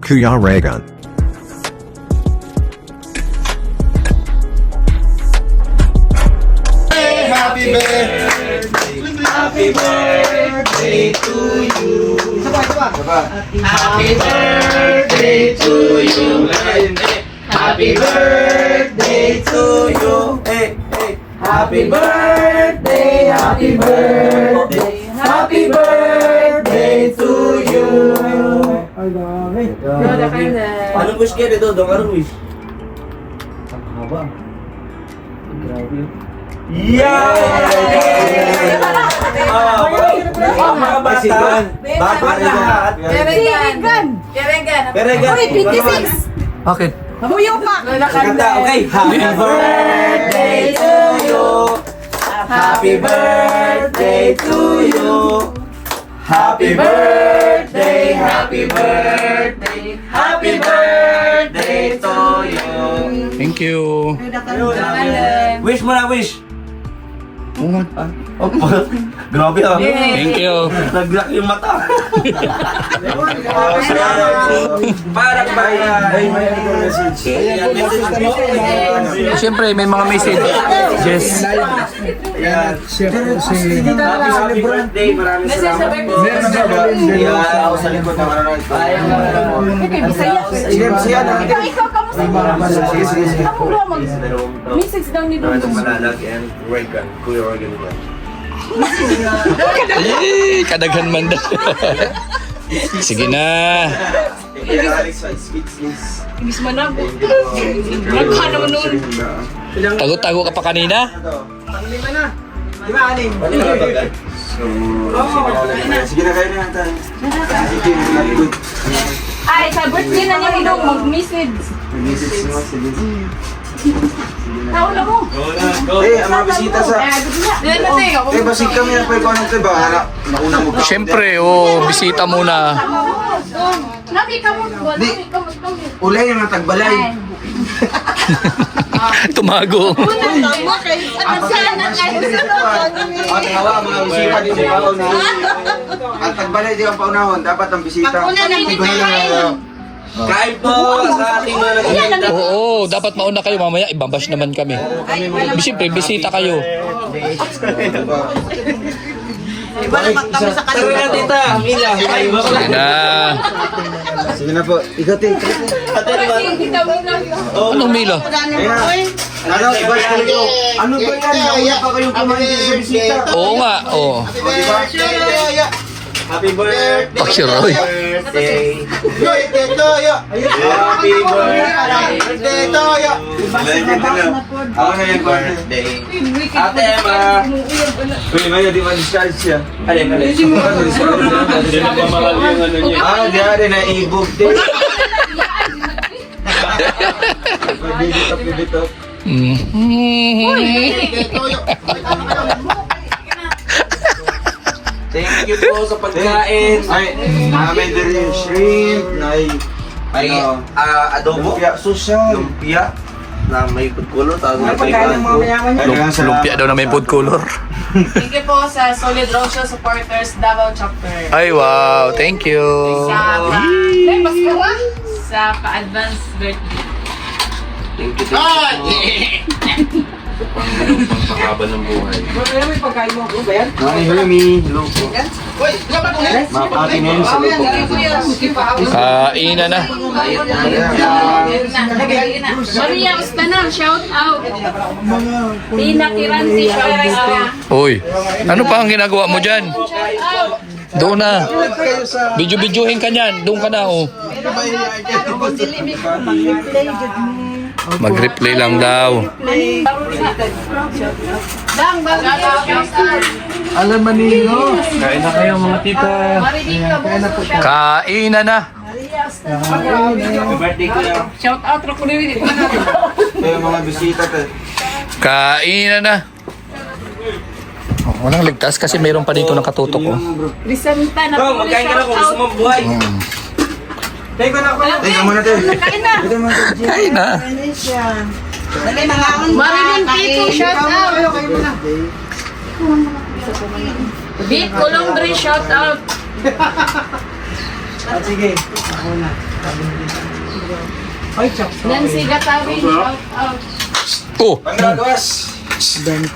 Kuya Reagan. Happy birthday to you. Happy birthday to you. Happy birthday to you. Hey, hey. Happy birthday, happy birthday, happy birthday to you. Ay, dami. Anong wish kayo dito? Anong wish? Haba. Grabe. Yeah! Mga bata, bago lahat. Peregan. Uy, 26! Bakit? Huyo pa! Kanta, okay. Happy birthday to you. Happy birthday to you. Happy birthday, happy birthday, happy birthday to you. Thank you. Wish mo na, wish. Oh, grabe ah. Thank you. Nag-lock yung mata. Para ba yan? Ay, may message. Siyempre, may mga message. Yes. Ayan. Happy birthday. Maraming salamat po. Ayan, ako sa likod na maraming Ikaw, kamusta? Sige. Ako ba mag-message daw ni Dong Dong? Malalag and Reagan. Kuya Reagan. Eh, kadaghan man daw. Sige na. Ibis manag. Nagka naman nun. Tago-tago ka pa kanina? Sige na kayo na tayo. Ay, sa birthday na niya ni Dong, mag-message. Taon na mo. Eh, ang mga bisita sa... Diyan na tayo. Eh, basig kami na pa ikaw ng tiba. Nauna mo ka. Siyempre, bisita muna. Nabi ka mo. Nabi ka mo. Ulay yung tagbalay. Tumago. Ano sana kayo? Ang hawa, mga bisita din sa ikaw na. Ang tagbalay di ang paunahon. Dapat ang bisita. Pag-una na Ikaw na lang. Kain po sa ating mga nagkita. Oo, dapat mauna kayo mamaya. Ibabash naman kami. Siyempre, bisita kayo. Tara na, tita. Mila. Sige na. Sige na po. Ikaw, tita. Anong Milo? Ano, i-bash ko ito. Ano ba yan? Nauna pa kayong kumain dito sa bisita. Oo nga, oo. O, diba? Happy birthday. Paksiroy. Birthday. Happy birthday to you. Ako na yung birthday. Ate Emma. Uy, Maya, di ba discharge siya? Alin. Ah, di ka rin na-ibog din. Bibitop. Thank you po sa pagkain. Ay, namin din yung shrimp, adobo, lumpia, social, lumpia, na may food color, tapos may Lumpia daw na may food color. Thank you po sa Solid Roadshow supporters Davao Chapter. Ay, wow. Thank you. Sa pa-advance birthday. Thank you. Pangkahaba ng buhay. Ay, Hermie. Hello po. Mapati na yun sa lupo. Kainan na. Maria Ustana, shout out. Tina Kiranti, shout out. Uy, ano pa ang ginagawa mo dyan? Doon na. Video-videohin ka niyan. Doon ka na, oh. Mag-replay lang daw. Dang, bagay, shout out. Alam manino. Kain na kayo mga tita. Kainan na. Birthday ko na. Shout out ro ko rin. Kaya mga bisita to. Kainan na. Oh, walang ligtas kasi mayroon pa dito nakatutok, oh. Risanta na Bro, magkain ka na kung gusto mong buhay. Teka muna tayo. Kain na. Kain na. Marilyn Tito, shout out. Bit Kulong Dre, shout out. Sige. Ako na. Ay, chok. Nancy Gatawi, shout out. Oh, Panggagas!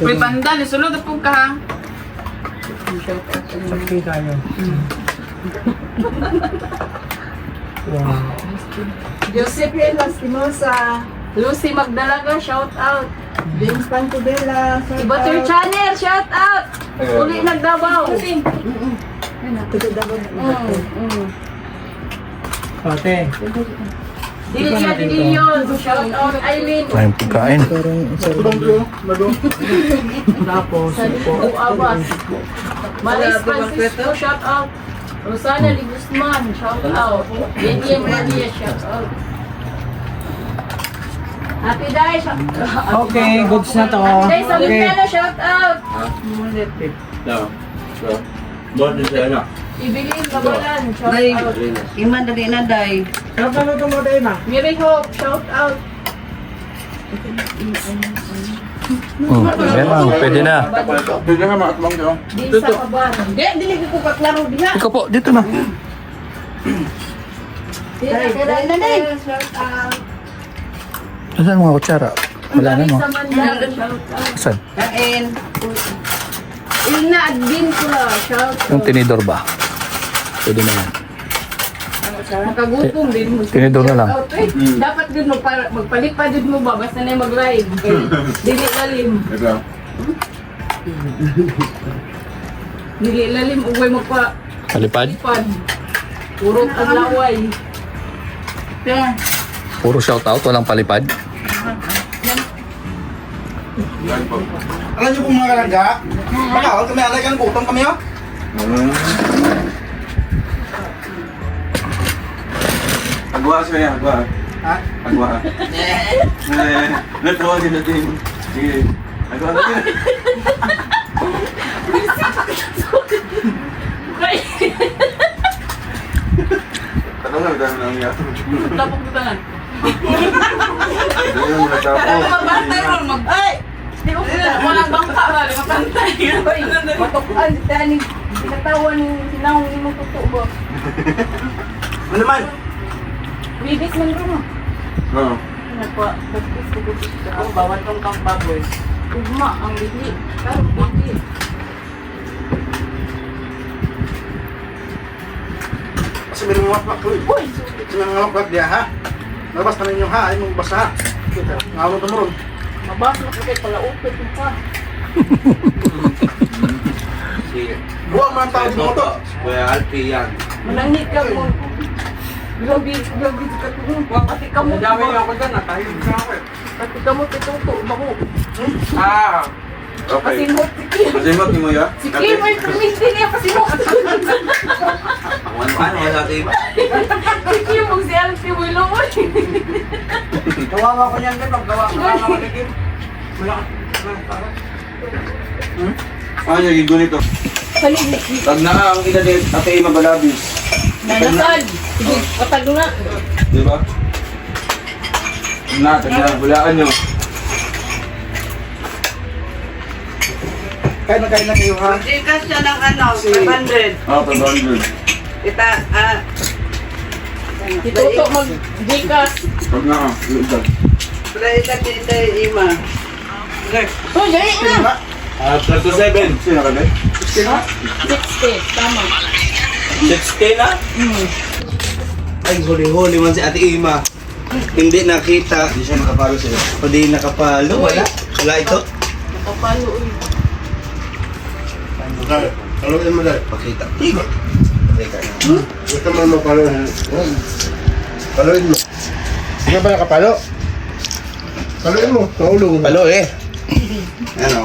Uy, banda, nasunod na po ka ha. Okay tayo. Wow. Josephine Lastimosa. Lucy Magdalaga, shout out. James Pantubela. Ibatur Channel, shout out. Uli nagdabaw. Ate. Dilya Dilyon, shout out. Eileen. tayong pagkain. Tapos, Salipo Abbas. Maris Francisco, shout out. Rosana Ligusman, shout out. Vivian Maria, shout out. Happy Day, shout out. okay, goods na to. Happy Day sa Okay. Bintana, shout out. Ibilin Kabalan, shout out. Iman dali na day. Sarap na ito mo tayo na. Mary Hope, shout out. Yan lang, pwede na. Din sa Kabalan. Dili ko kaklaro diha. Ikaw po, dito na. Tira shout out. Saan mga kutsara? Wala na mo. Sa Mandal, shout out. Saan? Kain. Ilna Advincula, shout Yung out. tinidor ba? Pwede na yan. Makagutom din mo. Tinidor na lang. Shout out, eh. Dapat din magpalit pa din mo ba? Basta na yung mag-live. Dili lalim. Dili lalim. Uway Palipad? magpalipad. Puro aglaway. Puro shoutout, walang palipad. Alam niyo po mga kalangga? Makawal kami, alay ka ng gutom kami ha? Agwa siya, agwa. Ha? Agwa. Natuwa din natin. Sige. Agwa natin. Tanong na, dami lang yan. Tapos ko tangan. Dami lang natapos. Mabantay mo mag... Ay! Di ko walang bangka ba? Mabantay. Matukan. Dani. Pinatawan yung sinahong ni mong totoo ba? Ano naman? Bibis man rin mo. Oo. Nagpa, tapos ko ako, bawal tong kang baboy. Ugma ang bigli. Pero bigli. Kasi meron mga wakwak ko eh. Uy! Kasi meron mga wakwak diya ha? Nabas na ninyo ha, ay mong basa ha. Ngawag ka mo ron. Mabas na kasi pala upit mo pa. Buwag mga tao di mo to. Kuya Alpi yan. Manangit ka mo. Grabe ka tulong. Pati ka mo. Dami ako dyan, natahim ka ako eh. Pati ka mo tituto. Bako. Ah! Kasi Okay. mo, si Kim. Kasi mo, Timo ya? Si Kim ay perminti niya kasi mo. Ano sa ating Si Kim, kung si Alex, si Willow mo. Kawawa ko niyan din, paggawa ko na ako ni Kim. Wala ka. Ano yung gunito? Tag na ang ina din, ate Ima Balabis. Nanasal. Sige, patag na. Di ba? Na, tag na, bulaan nyo. Kain na kayo ha? Ikas siya ng ano, 500. Oo, 500. Kita, Tituto mag-gikas. Pag na ka, iudag. Praita kita ima. Oh, dali na. 37. Sino ka ba? 60. Tama. 60 na? Ay, huli-huli man si Ate Ima. Hindi nakita. Hindi siya nakapalo sila. O di nakapalo. Wala. Wala ito. Nakapalo. Paluin mo lang. Pakita. Ikot. Pakita na. Ito mo mo paluin. Paluin mo. Sino ba nakapalo? Paluin mo, naulong. Palo eh. Ano?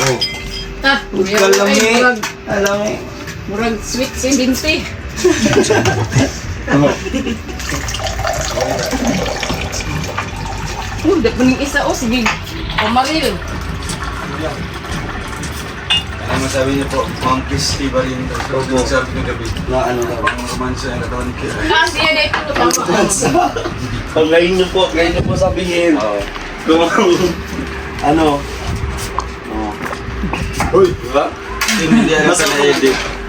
Oh. Ah, Kalami. Kalami. murag sweet 70. Dapat ning isa o sige. Pamaril. Ano masabi niyo po? Monkeys Festival yung sabi ng gabi. Na ano na. Ang romansa yung katawan ni Kira. Ah, siya dito to tama. Pag ngayon nyo po sabihin. Kung ano. Uy! Diba? Hindi yan sa na-edit.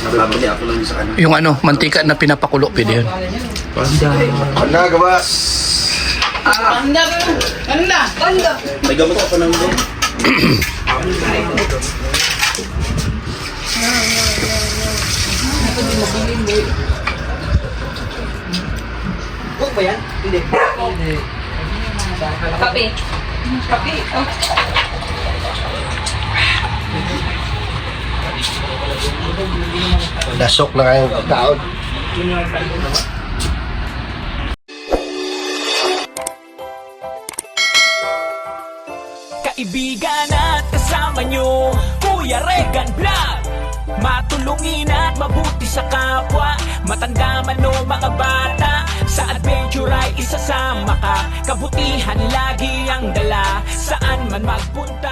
Nababali ako lang sa kanya. Yung ano, mantika na pinapakulo, pwede yun. Wala, gawa. Panda ka na. Panda. Panda. May gamot ako ng doon. Huwag ba yan? Hindi. Kape. Kapi. Oh. Lasok na kayong pagkaon. Kaibigan at kasama nyo, Kuya Regan Vlog. Matulungin at mabuti sa kapwa, matanda man o mga bata. Sa adventure ay isasama ka, kabutihan lagi ang dala, saan man magpunta.